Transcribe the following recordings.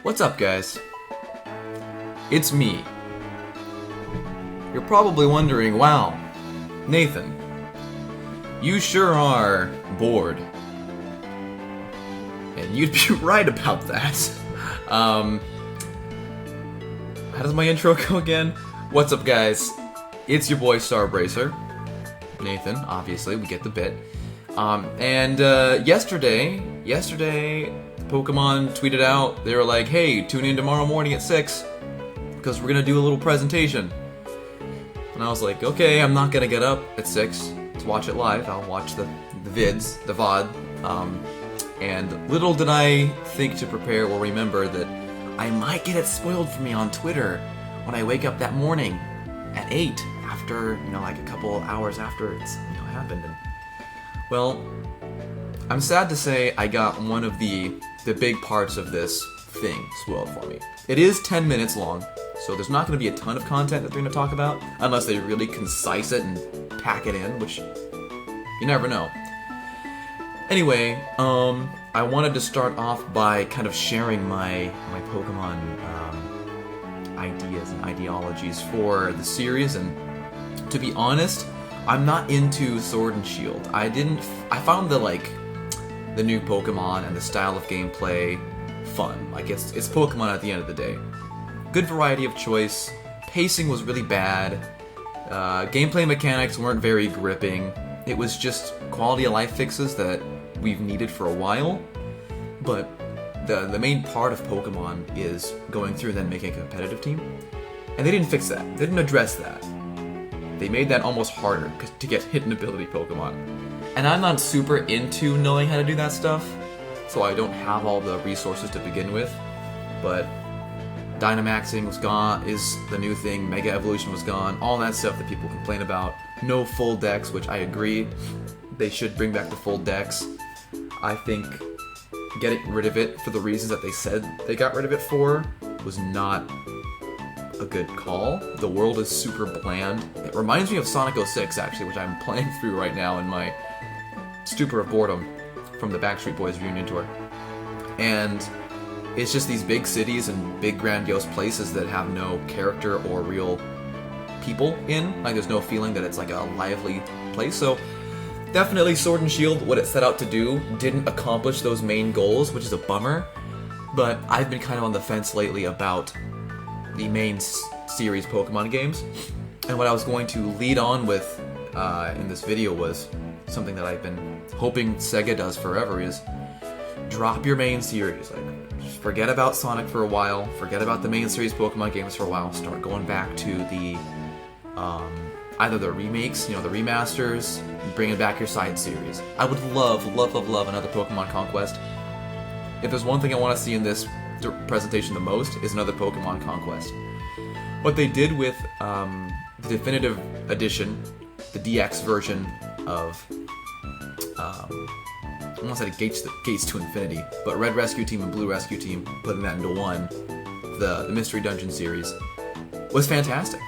What's up, guys? It's me. You're probably wondering, wow, Nathan, you sure are bored. And you'd be right about that. How does my intro go again? What's up, guys? It's your boy Starbracer. Nathan, obviously, we get the bit. Yesterday, Pokemon tweeted out, they were like, hey, tune in tomorrow morning at 6, because we're gonna do a little presentation. And I was like, okay, I'm not gonna get up at 6 to watch it live. I'll watch the vids, the VOD. And little did I think to prepare or remember that I might get it spoiled for me on Twitter when I wake up that morning at 8, after, like a couple hours after it's happened. And, well, I'm sad to say I got one of the big parts of this thing spoiled for me. It is 10 minutes long, so there's not going to be a ton of content that they're going to talk about, unless they really concise it and pack it in, which you never know. Anyway, I wanted to start off by kind of sharing my Pokemon ideas and ideologies for the series, and to be honest, I'm not into Sword and Shield. I found the new Pokemon and the style of gameplay fun. Like, it's Pokemon at the end of the day. Good variety of choice. Pacing was really bad. Gameplay mechanics weren't very gripping. It was just quality of life fixes that we've needed for a while. But the main part of Pokemon is going through and then making a competitive team. And they didn't fix that. They didn't address that. They made that almost harder to get hidden ability Pokemon. And I'm not super into knowing how to do that stuff, so I don't have all the resources to begin with. But Dynamaxing was gone, is the new thing, Mega Evolution was gone, all that stuff that people complain about. No full decks, which I agree. They should bring back the full decks. I think getting rid of it for the reasons that they said they got rid of it for was not a good call. The world is super bland. It reminds me of Sonic 06, actually, which I'm playing through right now in my stupor of boredom from the Backstreet Boys reunion tour. And it's just these big cities and big grandiose places that have no character or real people in. Like, there's no feeling that it's like a lively place. So definitely Sword and Shield, what it set out to do, didn't accomplish those main goals, which is a bummer. But I've been kind of on the fence lately about the main series Pokemon games. And what I was going to lead on with in this video was something that I've been hoping Sega does forever, is drop your main series. Like, just forget about Sonic for a while, forget about the main series Pokemon games for a while, start going back to the either the remakes, the remasters, bringing back your side series. I would love another Pokemon Conquest. If there's one thing I want to see in this presentation the most, is another Pokemon Conquest. What they did with the definitive edition, the DX version of I almost said Gates to Infinity, but Red Rescue Team and Blue Rescue Team, putting that into one, the Mystery Dungeon series, was fantastic.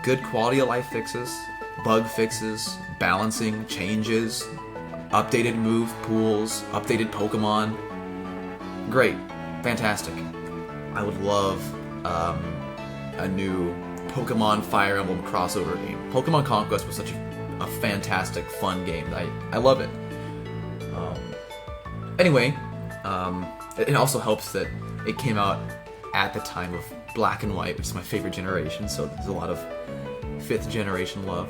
Good quality of life fixes, bug fixes, balancing changes, updated move pools, updated Pokemon. Great. Fantastic. I would love a new Pokemon Fire Emblem crossover game. Pokemon Conquest was such a fantastic, fun game. I love it. Anyway, it also helps that it came out at the time of Black and White, which is my favorite generation, so there's a lot of 5th generation love.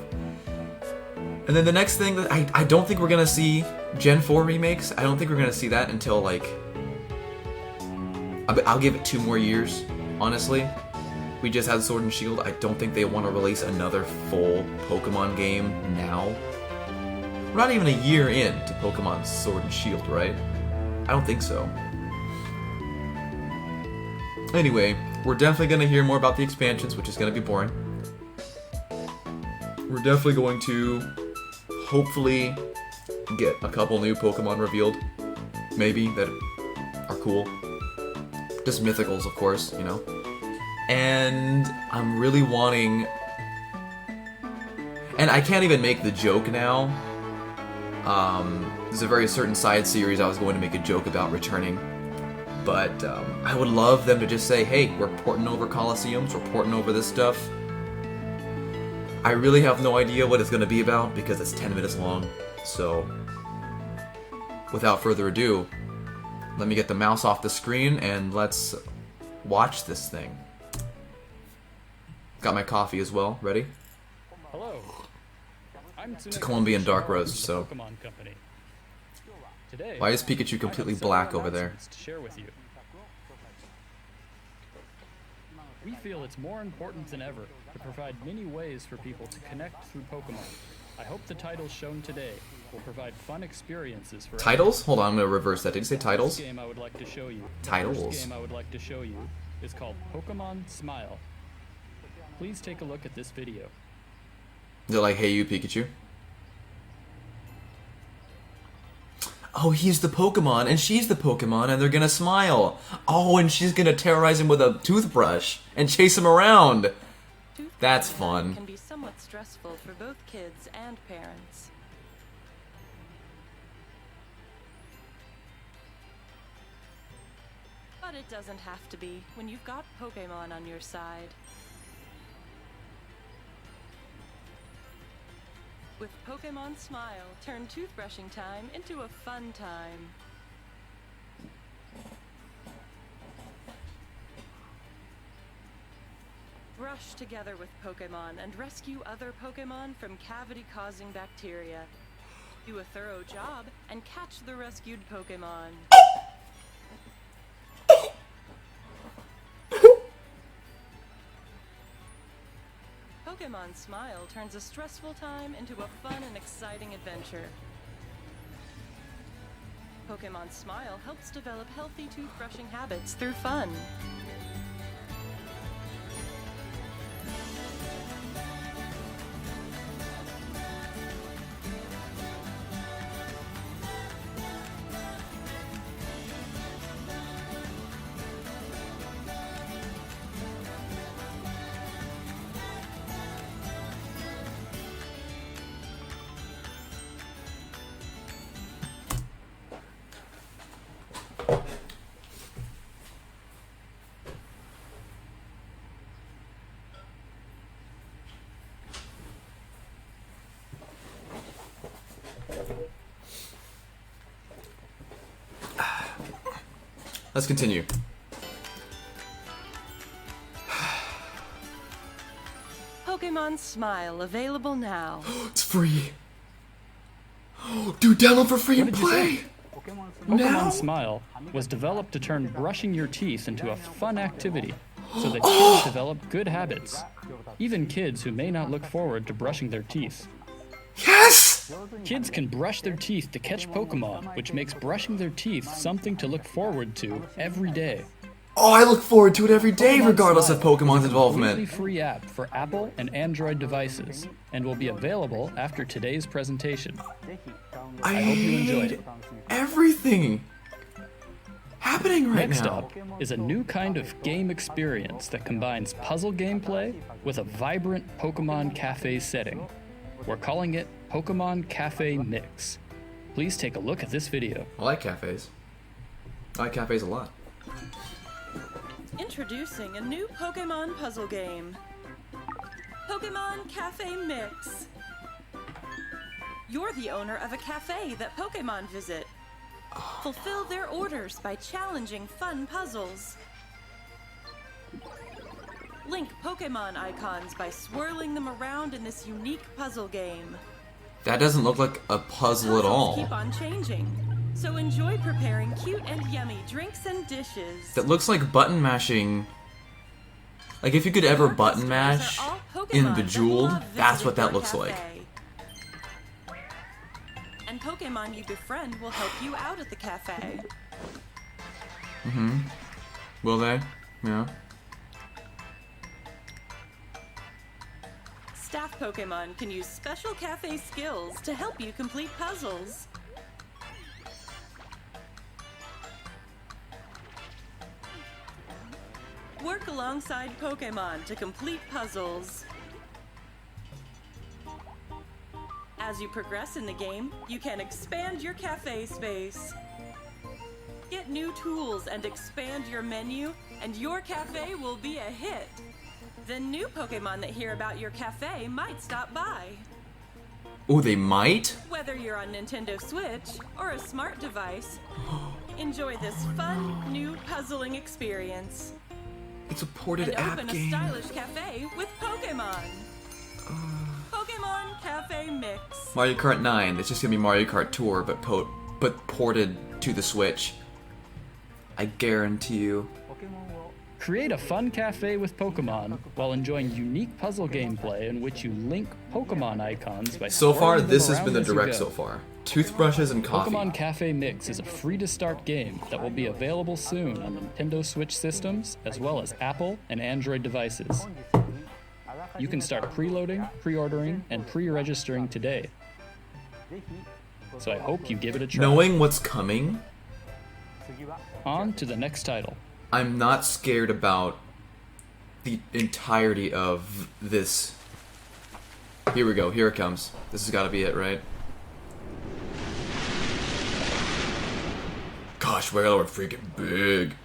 And then the next thing, that I don't think we're going to see Gen 4 remakes. I don't think we're going to see that until, I'll give it 2 more years, honestly. We just had Sword and Shield. I don't think they want to release another full Pokemon game now. We're not even a year in to Pokemon Sword and Shield, right? I don't think so. Anyway, we're definitely going to hear more about the expansions, which is going to be boring. We're definitely going to, hopefully, get a couple new Pokemon revealed. Maybe, that are cool. Just mythicals, of course, And I'm really wanting... And I can't even make the joke now, There's a very certain side series I was going to make a joke about returning. But I would love them to just say, hey, we're porting over Colosseums, we're porting over this stuff. I really have no idea what it's going to be about because it's 10 minutes long. So, without further ado, let me get the mouse off the screen and let's watch this thing. Got my coffee as well, ready? Hello. It's a Colombian dark roast, so... Today, why is Pikachu completely black over there? To share with you. We feel it's more important than ever to provide many ways for people to connect through Pokemon. I hope the titles shown today will provide fun experiences for titles? Hold on, I'm gonna reverse that. Did you say titles? The first game I would like to show you. Titles. The first game I would like to show you is called Pokémon Smile. Please take a look at this video. Is it like, hey you, Pikachu? Oh, he's the Pokemon, and she's the Pokemon, and they're gonna smile. Oh, and she's gonna terrorize him with a toothbrush and chase him around. That's fun. Can be somewhat stressful for both kids and parents. But it doesn't have to be when you've got Pokemon on your side. With Pokémon Smile, turn toothbrushing time into a fun time. Brush together with Pokémon and rescue other Pokémon from cavity-causing bacteria. Do a thorough job and catch the rescued Pokémon. Pokémon Smile turns a stressful time into a fun and exciting adventure. Pokémon Smile helps develop healthy toothbrushing habits through fun. Let's continue. Pokémon Smile available now. It's free. Dude, download for free and play. Pokémon Smile was developed to turn brushing your teeth into a fun activity so that kids develop good habits. Even kids who may not look forward to brushing their teeth. Yes! Kids can brush their teeth to catch Pokemon, which makes brushing their teeth something to look forward to every day. Oh, I look forward to it every day, Pokemon regardless Smile of Pokemon's is a involvement. completely free app for Apple and Android devices, and will be available after today's presentation. I hope you enjoyed it. Everything happening right Next now. up is a new kind of game experience that combines puzzle gameplay with a vibrant Pokemon Cafe setting. We're calling it Pokemon Cafe Mix. Please take a look at this video. I like cafes. I like cafes a lot. Introducing a new Pokemon puzzle game. Pokemon Cafe Mix. You're the owner of a cafe that Pokemon visit. Fulfill their orders by challenging fun puzzles. Link Pokemon icons by swirling them around in this unique puzzle game. That doesn't look like a puzzle at Puzzles all. keep on changing, so enjoy preparing cute and yummy drinks and dishes. That looks like button mashing. Like if you could ever Your button customers mash are all Pokemon in that Bejeweled, love that's what visiting that your looks like. cafe. And Pokemon you befriend will help you out at the cafe. Will they? Yeah. Staff Pokemon can use special cafe skills to help you complete puzzles. Work alongside Pokemon to complete puzzles. As you progress in the game, you can expand your cafe space. Get new tools and expand your menu, and your cafe will be a hit. The new Pokémon that hear about your cafe might stop by. Oh, they might? Whether you're on Nintendo Switch or a smart device, enjoy this fun, new puzzling experience. It's a ported And app open game. a stylish cafe with Pokémon. Pokémon Cafe Mix. Mario Kart 9. It's just gonna be Mario Kart Tour, but ported to the Switch. I guarantee you. Create a fun cafe with Pokemon while enjoying unique puzzle gameplay in which you link Pokemon icons by So far, swirling them this has around been the as you direct go. so far. Toothbrushes and coffee. Pokemon Cafe Mix is a free-to-start game that will be available soon on Nintendo Switch systems as well as Apple and Android devices. You can start preloading, pre-ordering, and pre-registering today. So I hope you give it a try. Knowing what's coming, On to the next title. I'm not scared about the entirety of this. Here we go. Here it comes. This has got to be it, right? Gosh, well, we're freaking big.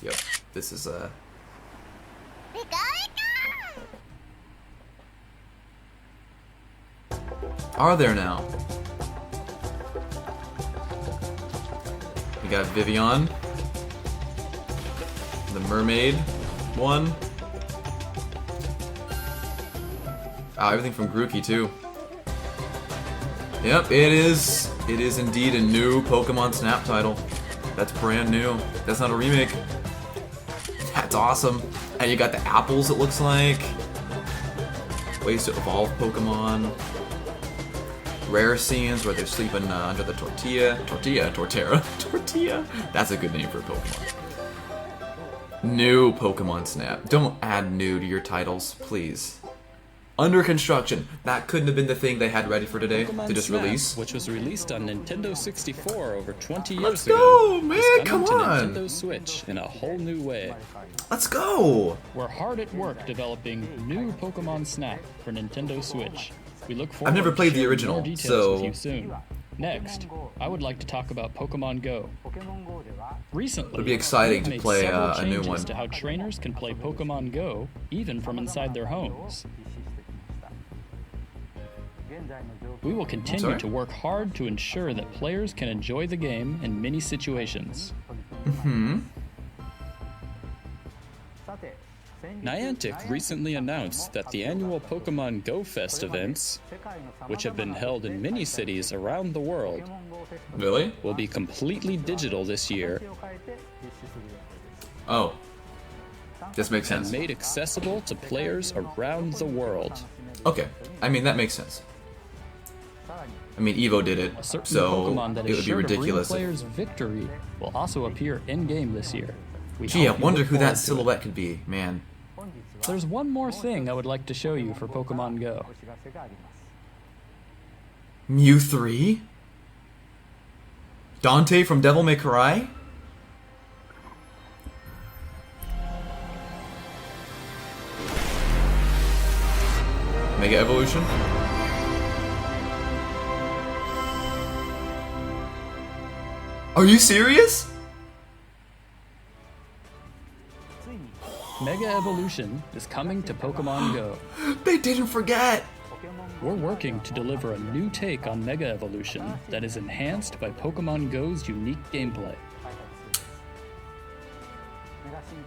Yep. This is Are there now? We got Vivian, the mermaid one. Everything from Grookey too. Yep, it is. It is indeed a new Pokemon Snap title. That's brand new. That's not a remake. That's awesome. And you got the apples, it looks like. Ways to evolve Pokemon. Rare scenes where they're sleeping under the tortilla. Tortilla. That's a good name for a Pokemon. New Pokemon Snap. Don't add new to your titles, please. Under construction. That couldn't have been the thing they had ready for today Pokemon to just Snap, release. which was released on Nintendo 64 over 20 years Let's ago, go, man, is come coming on. to Nintendo Switch in a whole new way. Let's go! We're hard at work developing new Pokemon Snap for Nintendo Switch. We look forward I've never played to the sharing original, more details so- with you soon. Next, I would like to talk about Pokemon Go. Recently, It'll be exciting we've to made play several a new changes one. to how trainers can play Pokemon Go, even from inside their homes. We will continue Sorry? to work hard to ensure that players can enjoy the game in many situations. Niantic recently announced that the annual Pokemon Go Fest events, which have been held in many cities around the world, Really? will be completely digital this year Oh. This makes and sense. made accessible to players around the world. Okay. I mean, that makes sense. I mean, Evo did it, A certain so Pokemon that it is would be sure ridiculous. to bring players victory will also appear in-game this year. We Gee, I hope you wonder look who forward that to it. silhouette could be, man. There's one more thing I would like to show you for Pokemon Go. Mew 3? Dante from Devil May Cry? Mega Evolution? Are you serious? Mega Evolution is coming to Pokemon Go. They didn't forget! We're working to deliver a new take on Mega Evolution that is enhanced by Pokemon Go's unique gameplay.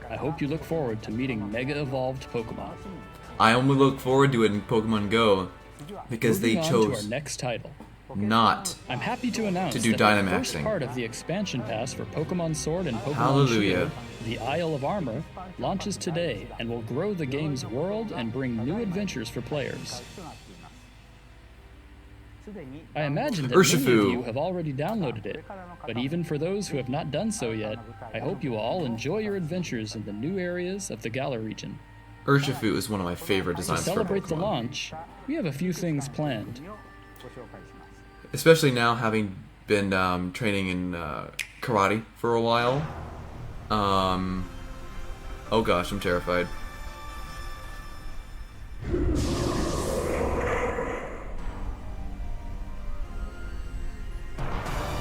I hope you look forward to meeting Mega Evolved Pokemon. I only look forward to it in Pokemon Go because they Moving on to our chose next title. not. I'm happy to announce To do that the Dynamaxing. first part of the expansion pass for Pokemon Sword and Pokemon Hallelujah. Shield, the Isle of Armor, launches today and will grow the game's world and bring new adventures for players. I imagine that many Urshifu. of you have already downloaded it, but even for those who have not done so yet, I hope you will all enjoy your adventures in the new areas of the Galar region. Urshifu is one of my favorite To designs for celebrate the Pokemon. launch, we have a few things planned. Especially now having been training in karate for a while. Oh gosh, I'm terrified.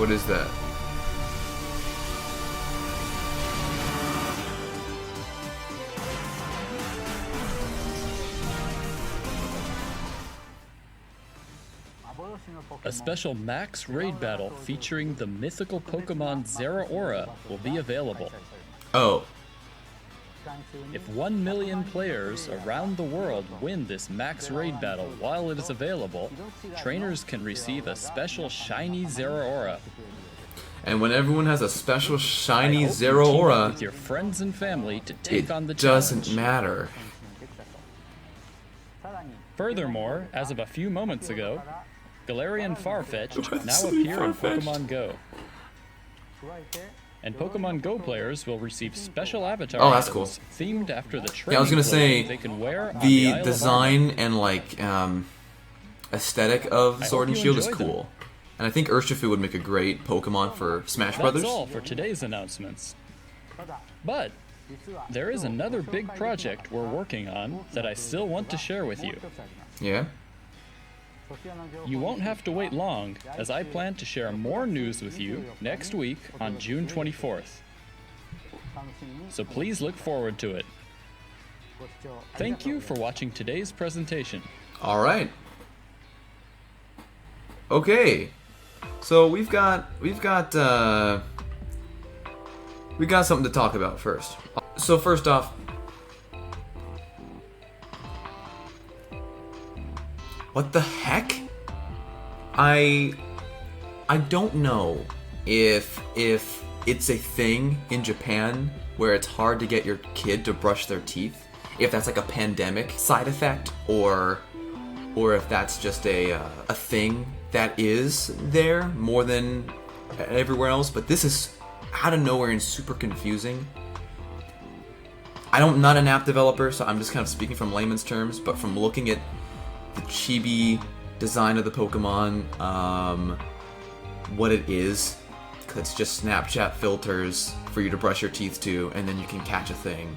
What is that? A special max raid battle featuring the mythical Pokemon Zeraora will be available. Oh. If 1 million players around the world win this max raid battle while it is available, trainers can receive a special shiny Zeraora. And when everyone has a special shiny I hope you team up Zeraora, with your friends and family to take on the it doesn't challenge. matter. Furthermore, as of a few moments ago, Galarian Farfetch'd What's now the appear in Farfetch'd? Pokemon Go. And Pokemon Go players will receive special avatar Oh, that's items themed after the training Yeah, I was gonna clothing say, they can wear on the Isle of design Armor. and like aesthetic of I Sword hope and you Shield is enjoyed them. cool. And I think Urshifu would make a great Pokemon for Smash That's Brothers. all for today's announcements. But there is another big project we're working on that I still want to share with you. Yeah? You won't have to wait long, as I plan to share more news with you next week on June 24th. So please look forward to it. Thank you for watching today's presentation. Alright. Okay. So we've got something to talk about first. So first off, what the heck? I don't know if it's a thing in Japan where it's hard to get your kid to brush their teeth. If that's like a pandemic side effect, or if that's just a thing that is there more than everywhere else. But this is out of nowhere and super confusing. I'm not an app developer, so I'm just kind of speaking from layman's terms, but from looking at the chibi design of the Pokemon, what it is, 'cause it's just Snapchat filters for you to brush your teeth to, and then you can catch a thing,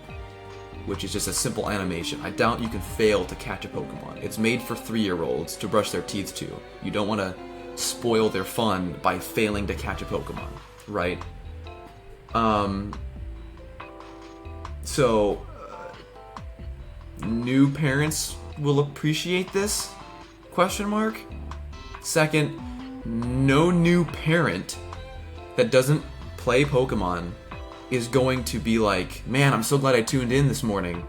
which is just a simple animation. I doubt you can fail to catch a Pokemon. It's made for 3-year-olds to brush their teeth to. You don't want to spoil their fun by failing to catch a Pokemon, right? So, new parents will appreciate this? Question mark. Second, no new parent that doesn't play Pokemon is going to be like, man, I'm so glad I tuned in this morning.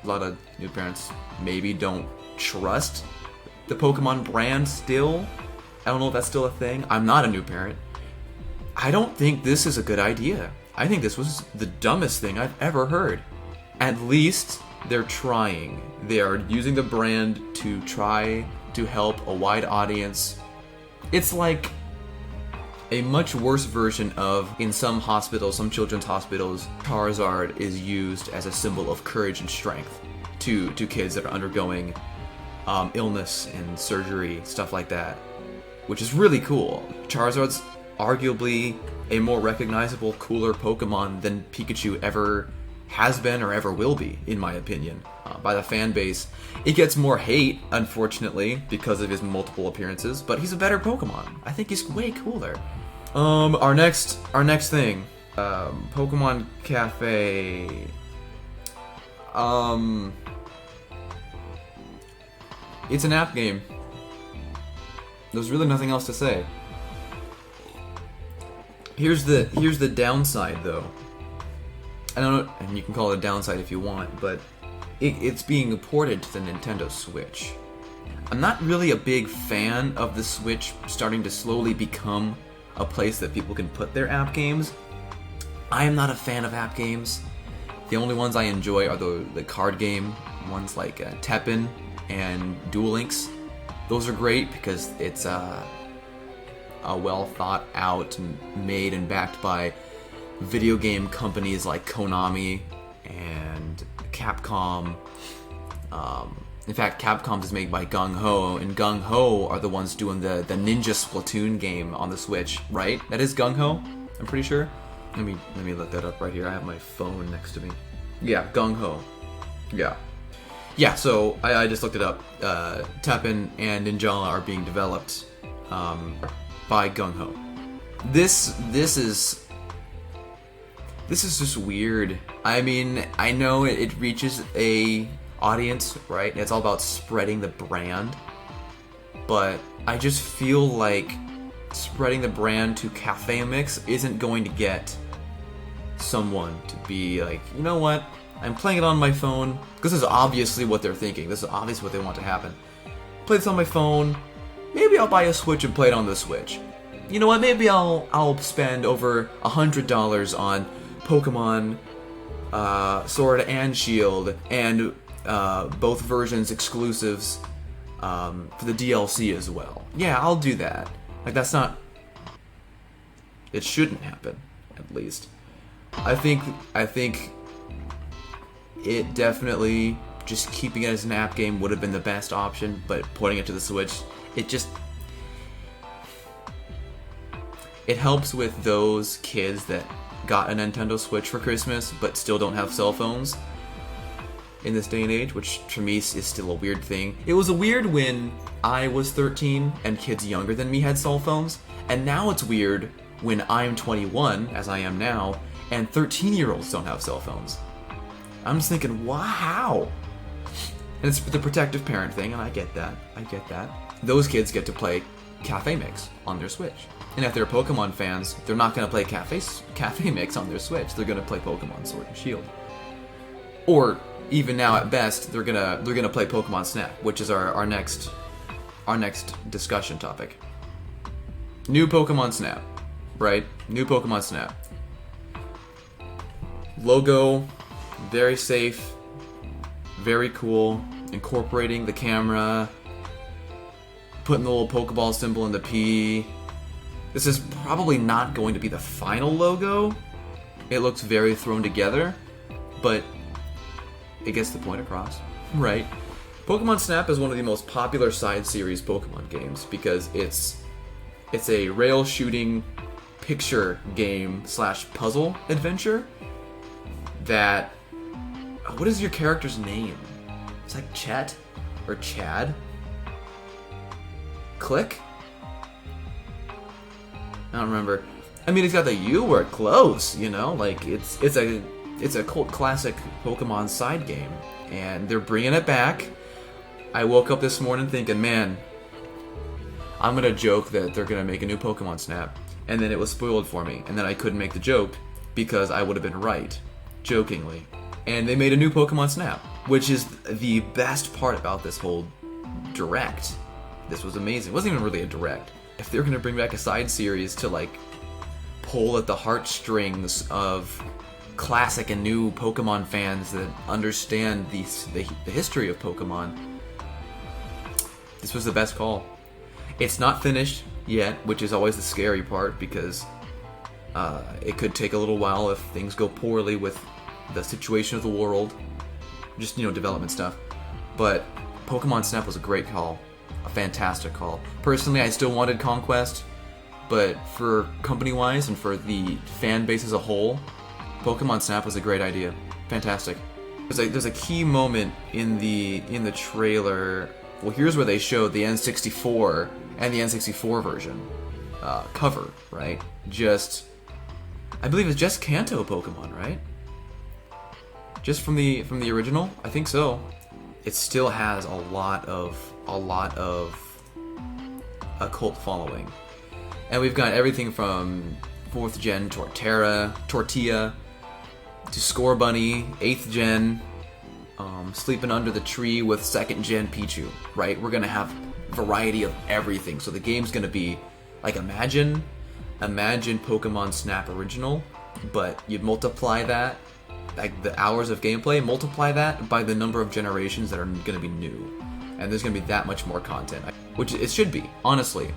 A lot of new parents maybe don't trust the Pokemon brand still. I don't know if that's still a thing. I'm not a new parent. I don't think this is a good idea. I think this was the dumbest thing I've ever heard. At least they're trying. They are using the brand to try to help a wide audience. It's like a much worse version of, in some hospitals, some children's hospitals, Charizard is used as a symbol of courage and strength to kids that are undergoing illness and surgery, stuff like that, which is really cool. Charizard's arguably a more recognizable, cooler Pokemon than Pikachu ever has been or ever will be, in my opinion, by the fan base. It gets more hate, unfortunately, because of his multiple appearances, but he's a better Pokemon. I think he's way cooler. Our next thing, Pokemon Cafe. It's an app game. There's really nothing else to say. Here's the downside, though. I don't know, and you can call it a downside if you want, but it's being ported to the Nintendo Switch. I'm not really a big fan of the Switch starting to slowly become a place that people can put their app games. I am not a fan of app games. The only ones I enjoy are the card game ones like Tekken and Duel Links. Those are great because it's a well thought out and made and backed by video game companies like Konami and Capcom. In fact, Capcom is made by Gung Ho, and Gung Ho are the ones doing the Ninja Splatoon game on the Switch, right? That is Gung Ho, I'm pretty sure. Let me look that up right here. I have my phone next to me. Yeah, Gung Ho. Yeah. So I just looked it up. Tekken and Ninjala are being developed. by Gung Ho. This is just weird. I mean, I know it reaches a audience, right? It's all about spreading the brand, but I just feel like spreading the brand to Cafe Mix isn't going to get someone to be like, you know what? I'm playing it on my phone. This is obviously what they're thinking. This is obviously what they want to happen. Play this on my phone. Maybe I'll buy a Switch and play it on the Switch. You know what? Maybe I'll spend over $100 on Pokemon Sword and Shield and both versions exclusives for the DLC as well. Yeah, I'll do that. Like, that's not... It shouldn't happen, at least. I think it definitely, just keeping it as an app game would have been the best option, but putting it to the Switch, it helps with those kids that got a Nintendo Switch for Christmas but still don't have cell phones in this day and age, which for me is still a weird thing. It was weird when I was 13 and kids younger than me had cell phones, and now it's weird when I'm 21, as I am now, and 13-year-olds don't have cell phones. I'm just thinking, wow. And it's the protective parent thing, and I get that. Those kids get to play Cafe Mix on their Switch. And if they're Pokemon fans, they're not going to play Cafe Mix on their Switch. They're going to play Pokemon Sword and Shield. Or even now, at best, they're gonna play Pokemon Snap, which is our next discussion topic. New Pokemon Snap, right? New Pokemon Snap. Logo, very safe, very cool. Incorporating the camera, putting the little Pokeball symbol in the P. This is probably not going to be the final logo. It looks very thrown together, but it gets the point across, right? Pokemon Snap is one of the most popular side series Pokemon games because it's a rail shooting picture game / puzzle adventure that... What is your character's name? It's like Chet or Chad? Click? I don't remember. I mean, it's got the U word, close, you know? Like, it's a cult classic Pokemon side game, and they're bringing it back. I woke up this morning thinking, man, I'm gonna joke that they're gonna make a new Pokemon Snap, and then it was spoiled for me, and then I couldn't make the joke because I would have been right, jokingly. And they made a new Pokemon Snap, which is the best part about this whole direct. This was amazing. It wasn't even really a direct. If they're gonna bring back a side series to, like, pull at the heartstrings of classic and new Pokemon fans that understand the history of Pokemon, this was the best call. It's not finished yet, which is always the scary part because it could take a little while if things go poorly with the situation of the world, just, you know, development stuff. But Pokemon Snap was a great call, a fantastic call. Personally, I still wanted Conquest, but for company-wise and for the fan base as a whole, Pokemon Snap was a great idea. Fantastic. There's a key moment in the trailer. Well, here's where they showed the N64 and the N64 version cover, right? I believe it's just Kanto Pokemon, right? Just from the original, I think so. It still has a lot of a cult following, and we've got everything from 4th gen Torterra, Tortilla, to Score Bunny, 8th gen, sleeping under the tree with 2nd gen Pichu, right? We're gonna have variety of everything. So the game's gonna be like, imagine Pokemon Snap original, but you'd multiply that, like the hours of gameplay, multiply that by the number of generations that are gonna be new, and there's gonna be that much more content, which it should be, honestly.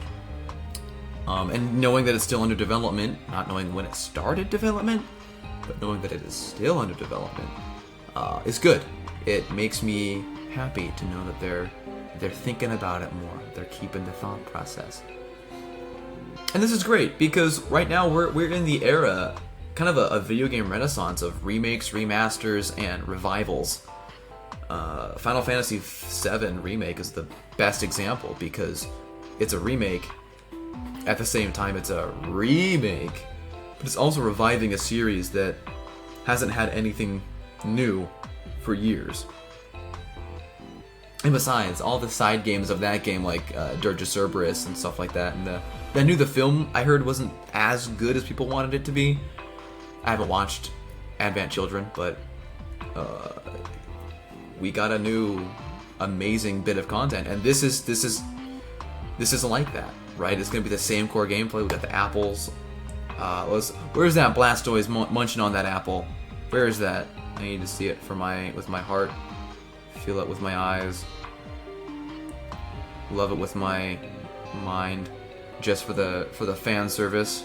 And knowing that it's still under development, not knowing when it started development, but knowing that it is still under development, is good. It makes me happy to know that they're thinking about it more. They're keeping the thought process. And this is great because right now we're in the era, kind of a video game renaissance of remakes, remasters, and revivals. Final Fantasy VII Remake is the best example because it's a remake, at the same time it's a remake, but it's also reviving a series that hasn't had anything new for years. And besides, all the side games of that game, like Dirge of Cerberus and stuff like that, and I knew the film I heard wasn't as good as people wanted it to be. I haven't watched Advent Children, but we got a new amazing bit of content, and this isn't like that, right? It's gonna be the same core gameplay. We got the apples. Where's that Blastoise munching on that apple? Where is that? I need to see it with my heart. Feel it with my eyes. Love it with my mind. Just for the fan service.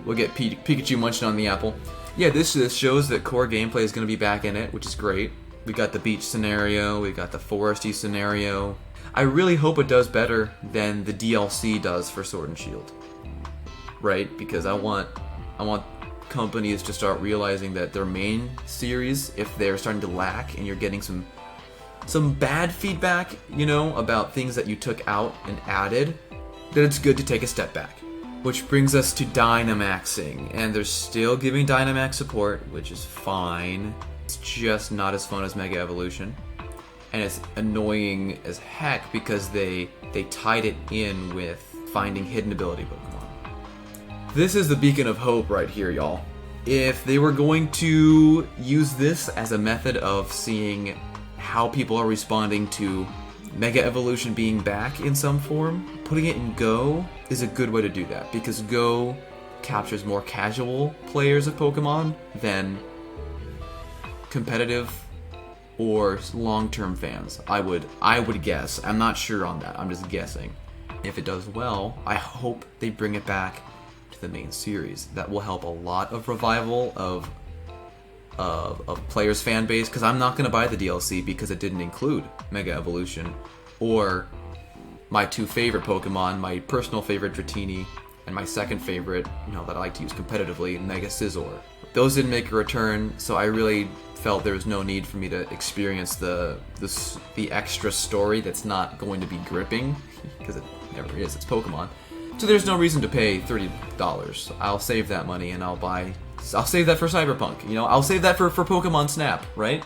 We'll get Pikachu munching on the apple. Yeah, this shows that core gameplay is going to be back in it, which is great. We got the beach scenario, we got the foresty scenario. I really hope it does better than the DLC does for Sword and Shield. Right? Because I want companies to start realizing that their main series, if they're starting to lack and you're getting some bad feedback, you know, about things that you took out and added, that it's good to take a step back. Which brings us to Dynamaxing, and they're still giving Dynamax support, which is fine. It's just not as fun as Mega Evolution. And it's annoying as heck because they tied it in with finding hidden ability Pokemon. This is the beacon of hope right here, y'all. If they were going to use this as a method of seeing how people are responding to Mega Evolution being back in some form, putting it in Go is a good way to do that, because Go captures more casual players of Pokemon than competitive or long-term fans. I would guess. I'm not sure on that. I'm just guessing. If it does well, I hope they bring it back to the main series. That will help a lot of revival of players' fan base, because I'm not going to buy the DLC because it didn't include Mega Evolution or my two favorite Pokemon, my personal favorite Dratini and my second favorite, you know, that I like to use competitively, Mega Scizor. Those didn't make a return, so I really felt there was no need for me to experience the extra story that's not going to be gripping, because it never is, it's Pokemon. So there's no reason to pay $30. I'll save that money and I'll save that for Cyberpunk, you know, I'll save that for Pokemon Snap, right?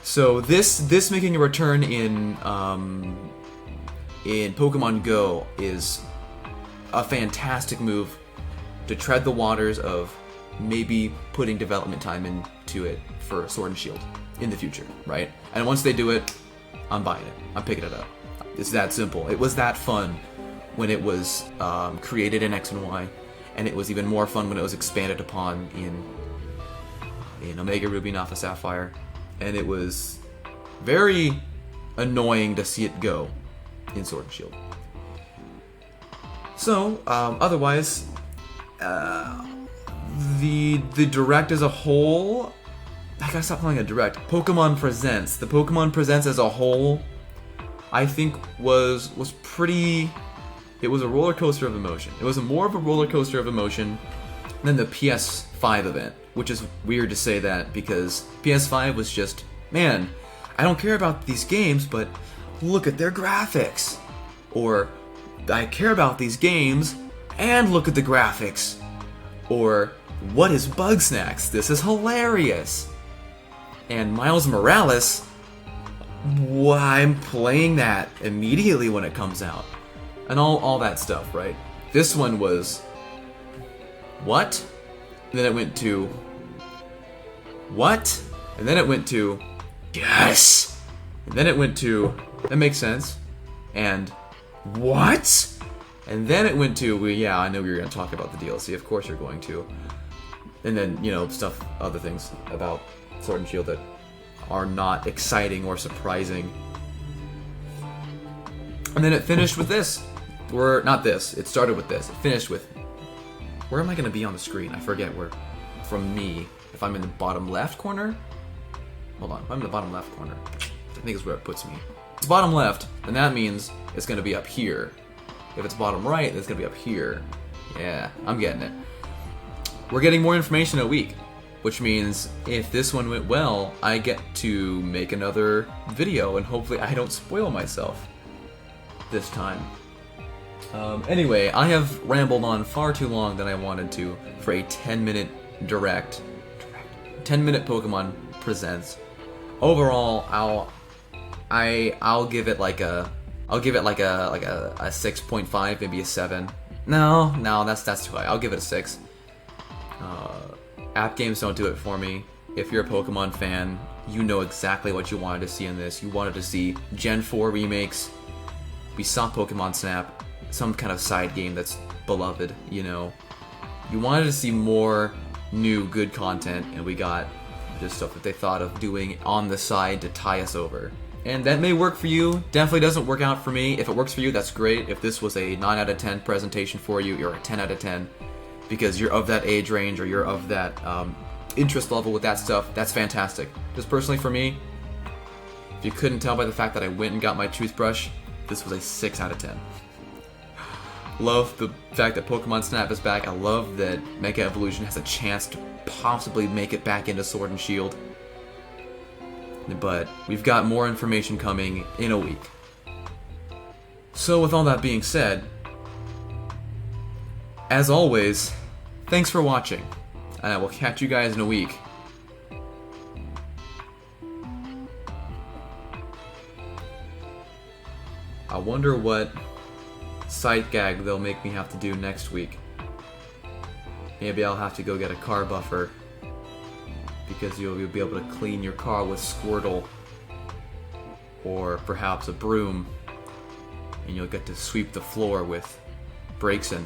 So this making a return in Pokemon Go is a fantastic move to tread the waters of maybe putting development time into it for Sword and Shield in the future, right? And once they do it, I'm buying it. I'm picking it up. It's that simple. It was that fun when it was created in X and Y, and it was even more fun when it was expanded upon in Omega Ruby and Alpha Sapphire, and it was very annoying to see it go in Sword and Shield. So, otherwise, the Direct as a whole, I gotta stop calling it Direct. Pokemon Presents. The Pokemon Presents as a whole, I think was pretty. It was a roller coaster of emotion. It was more of a roller coaster of emotion than the PS5 event, which is weird to say that because PS5 was just, man, I don't care about these games, but look at their graphics. Or, I care about these games and look at the graphics. Or, what is Bugsnax? This is hilarious. And Miles Morales, I'm playing that immediately when it comes out. And all that stuff, right? This one was, what? And then it went to, what? And then it went to, yes! And then it went to, that makes sense. And, what? And then it went to, well, yeah, I know we were going to talk about the DLC, of course you're going to. And then, you know, other things about Sword and Shield that are not exciting or surprising. And then it finished with this. Not this, it started with this. It finished with, where am I going to be on the screen? I forget where, from me. If I'm in the bottom left corner? Hold on, if I'm in the bottom left corner, I think is where it puts me. If it's bottom left, then that means it's going to be up here. If it's bottom right, then it's going to be up here. Yeah, I'm getting it. We're getting more information a week, which means if this one went well, I get to make another video, and hopefully I don't spoil myself this time. Anyway, I have rambled on far too long than I wanted to for a 10-minute direct. 10-minute Pokemon Presents. Overall, I'll give it like a 6.5, maybe a 7. No, that's too high. I'll give it a 6. App games don't do it for me. If you're a Pokemon fan, you know exactly what you wanted to see in this. You wanted to see Gen 4 remakes. We saw Pokemon Snap, some kind of side game that's beloved, you know. You wanted to see more new good content, and we got just stuff that they thought of doing on the side to tie us over. And that may work for you, definitely doesn't work out for me. If it works for you, that's great. If this was a 9 out of 10 presentation for you, you're a 10 out of 10. Because you're of that age range, or you're of that interest level with that stuff, that's fantastic. Just personally for me, if you couldn't tell by the fact that I went and got my toothbrush, this was a 6 out of 10. Love the fact that Pokemon Snap is back. I love that Mega Evolution has a chance to possibly make it back into Sword and Shield. But we've got more information coming in a week. So with all that being said, as always, thanks for watching, and I will catch you guys in a week. I wonder what sight gag they'll make me have to do next week. Maybe I'll have to go get a car buffer, because you'll be able to clean your car with Squirtle, or perhaps a broom, and you'll get to sweep the floor with Braixen.